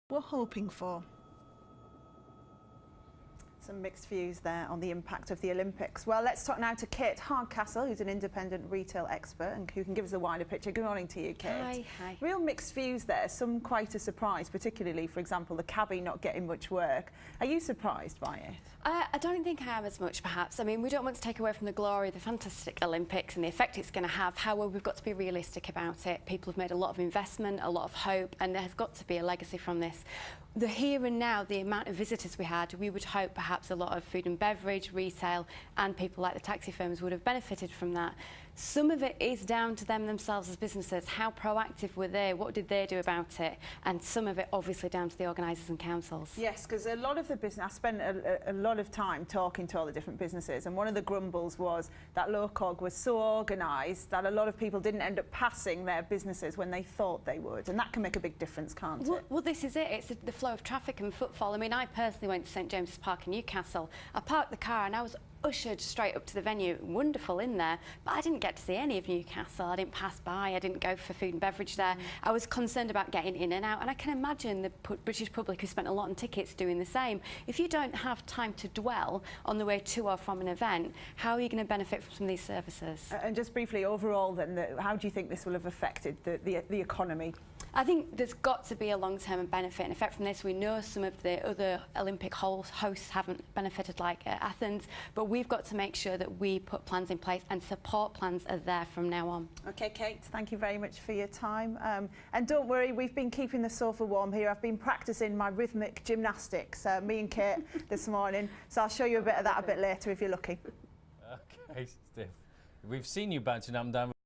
we're hoping for. Some mixed views there on the impact of the Olympics. Well, let's talk now to Kit Hardcastle, who's an independent retail expert and who can give us a wider picture. Good morning to you, Kit. Hi. Real mixed views there, some quite a surprise, particularly, for example, the cabbie not getting much work. Are you surprised by it? I don't think I am as much, perhaps. I mean, we don't want to take away from the glory of the fantastic Olympics and the effect it's going to have. However, we've got to be realistic about it. People have made a lot of investment, a lot of hope, and there's got to be a legacy from this. The here and now, the amount of visitors we had, we would hope perhaps a lot of food and beverage, retail, and people like the taxi firms would have benefited from that. Some of it is down to them themselves as businesses. How proactive were they? What did they do about it? And some of it obviously down to the organisers and councils. Yes, because a lot of the business, I spent a lot of time talking to all the different businesses, and one of the grumbles was that LOCOG was so organised that a lot of people didn't end up passing their businesses when they thought they would, and that can make a big difference, can't it? Well, this is it. It's the flow of traffic and footfall. I mean, I personally went to St James's Park in Newcastle. I parked the car and I was ushered straight up to the venue. Wonderful in there, but I didn't get to see any of Newcastle. I didn't pass by. I didn't go for food and beverage there. I was concerned about getting in and out, and I can imagine the British public who spent a lot on tickets doing the same. If you don't have time to dwell on the way to or from an event, how are you going to benefit from some of these services? And just briefly, overall then, how do you think this will have affected the economy? I think there's got to be a long-term benefit and effect from this. We know some of the other Olympic hosts haven't benefited, like Athens, but we've got to make sure that we put plans in place and support plans are there from now on. OK, Kate, thank you very much for your time. And don't worry, we've been keeping the sofa warm here. I've been practising my rhythmic gymnastics, me and Kate, this morning. So I'll show you a bit of that a bit later if you're looking. OK, Steph. We've seen you bouncing up and down.